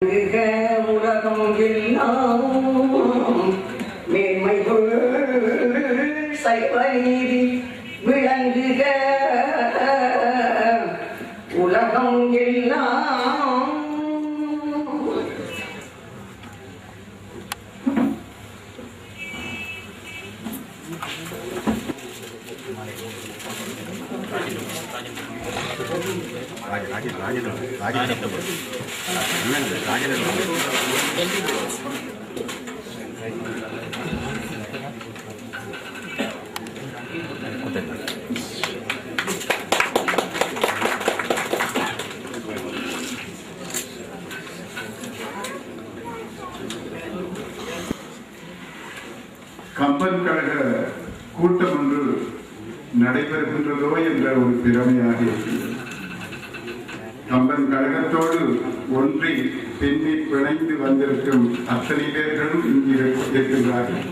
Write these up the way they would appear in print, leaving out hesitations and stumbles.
உலகம் எல்லாம் மேன்மைகள் சைவ நீதி விளங்குக உலகம் எல்லாம் கம்பன் கழக கூட்டம் ஒன்று நடைபெறுகின்றதோ என்ற ஒரு திறமையாக இருக்கிறது. கம்பன் கழகத்தோடு ஒன்றி பின்னி பிணைந்து வந்திருக்கும் அத்தனை பேர்களும் இங்கு இருக்கின்றார்கள்.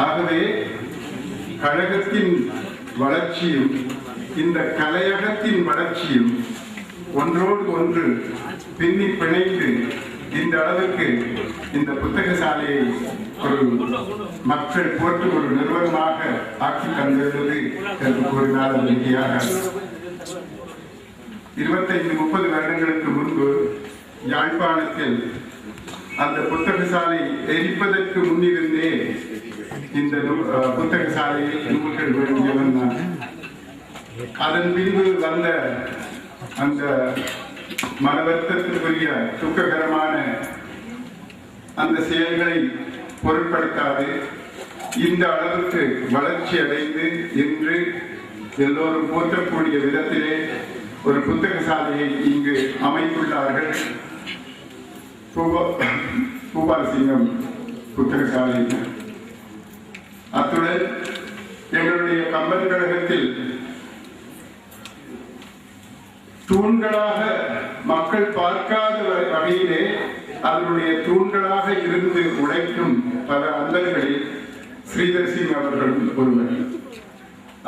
ஆகவே கழகத்தின் வளர்ச்சியும் இந்த கலையகத்தின் வளர்ச்சியும் ஒன்றோடு ஒன்று பின்னி பிணைந்து இந்த அளவுக்கு இந்த புத்தக சாலையை ஒரு மக்கள் போட்டு ஒரு நிறுவனமாக ஆக்கி தந்திருந்தது என்று கூறினால் அது மிகையாக 25-30 வருடங்களுக்கு முன்பு யாழ்ப்பாணத்தில் அந்த புத்தக சாலை எரிப்பதற்கு முன்னிருந்தே இந்த புத்தக சாலையில் நூல்கள் வேண்டியவன் தான். அதன் பின்பு வந்த அந்த மனவர்த்தத்திற்குரிய துக்ககரமான அந்த செயல்களை பொருட்படுத்தாது இந்த அளவுக்கு வளர்ச்சி அடைந்து இன்று எல்லோரும் போற்றக்கூடிய விதத்திலே ஒரு புத்தக சாலையை இங்கு அமைத்துள்ளார்கள். பூபாலசிங்கம் புத்தக சாலை. அத்துடன் எங்களுடைய கம்பன் கழகத்தில் தூண்களாக மக்கள் பார்க்காத வகையிலே அதனுடைய தூண்களாக இருந்து உழைக்கும் பல அன்பர்களில் ஸ்ரீதர் சிங் அவர்கள் ஒருவர்.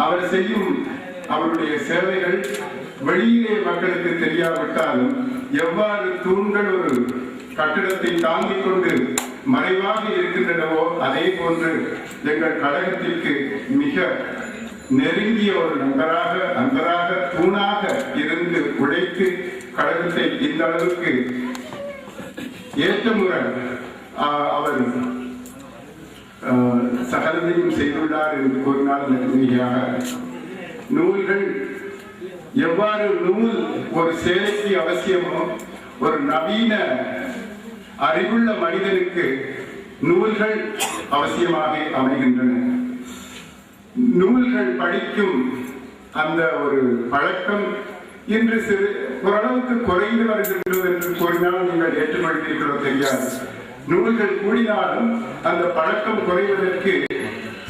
அவர் செய்யும் அவருடைய சேவைகள் வெளியிலே மக்களுக்கு தெரியாவிட்டாலும் எவ்வாறு தூண்கள் ஒரு கட்டிடத்தை தாங்கிக் கொண்டு மறைவாக இருக்கின்றனவோ அதே போன்று எங்கள் கழகத்திற்கு மிக நெருங்கிய ஒரு நண்பராக தூணாக இருந்து உழைத்து கழகத்தை இந்த அளவுக்கு ஏற்றமுறை அவர் சகலதையும் செய்துள்ளார் என்று கூறினால் மிகையாக. நூல்கள் எவ்வாறு நூல் ஒரு சேலைக்கு அவசியமோ ஒரு நவீன அறிவுள்ள மனிதனுக்கு நூல்கள் அவசியமாக அமைகின்றன. நூல்கள் படிக்கும் அந்த ஒரு பழக்கம் இன்று ஓரளவுக்கு குறைந்து வருகின்றது என்று கூறினால் நீங்கள் ஏற்றுக்கொள்கிறீர்களோ தெரியாது. நூல்கள் கூடினாலும் அந்த பழக்கம் குறைவதற்கு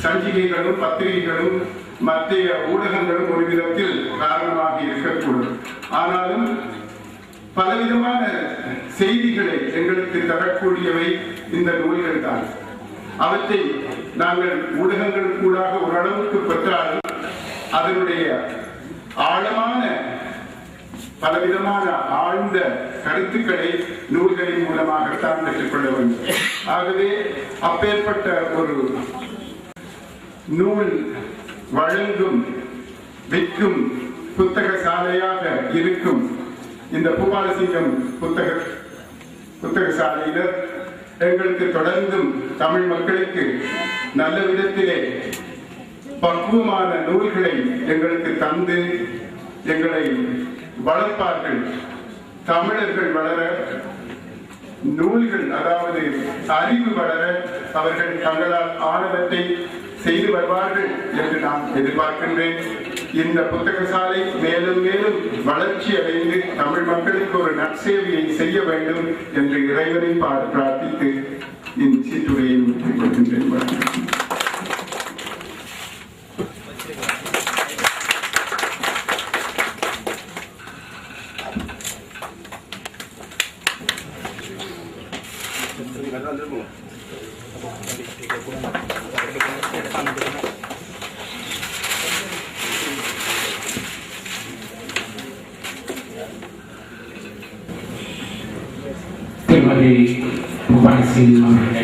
சஞ்சிகைகளும் பத்திரிகைகளும் மத்திய ஊடகங்களும் ஒரு விதத்தில் காரணமாக இருக்கக்கூடும். ஆனாலும் பலவிதமான செய்திகளை எங்களுக்கு தரக்கூடியவை இந்த நூல்கள் தான். அவற்றை நாங்கள் ஊடகங்கள் கூடாக ஓரளவுக்கு பெற்றாலும் அதனுடைய ஆழமான பலவிதமான ஆழ்ந்த கருத்துக்களை நூல்களின் மூலமாகத்தான் பெற்றுக்கொள்ள வேண்டும். ஆகவே அப்பேற்பட்ட ஒரு நூல் வழங்கும் விற்கும் புத்தக சாலையாக இருக்கும் இந்த பூபாலசிங்கம் புத்தக சாலையினர் எங்களுக்கு தொடர்ந்தும் தமிழ் மக்களுக்கு நல்ல விதத்திலே பக்குவமான நூல்களை எங்களுக்கு தந்து எங்களை வளர்ப்பார்கள். தமிழர்கள் வளர, நூல்கள் அதாவது அறிவு வளர அவர்கள் தங்களால் ஆனவற்றை செய்து வருவார்கள் என்று நான் எதிர்பார்க்கின்றேன். இந்த புத்தக சாலை மேலும் மேலும் வளர்ச்சி அடைந்து தமிழ் மக்களுக்கு ஒரு நற்சேவையை செய்ய வேண்டும் என்று இறைவனை பிரார்த்தித்து இந்த சீட்டுரையை முடித்துக் கொள்கின்றேன். திருமதி பூபாலசிங்கம் அவர்களை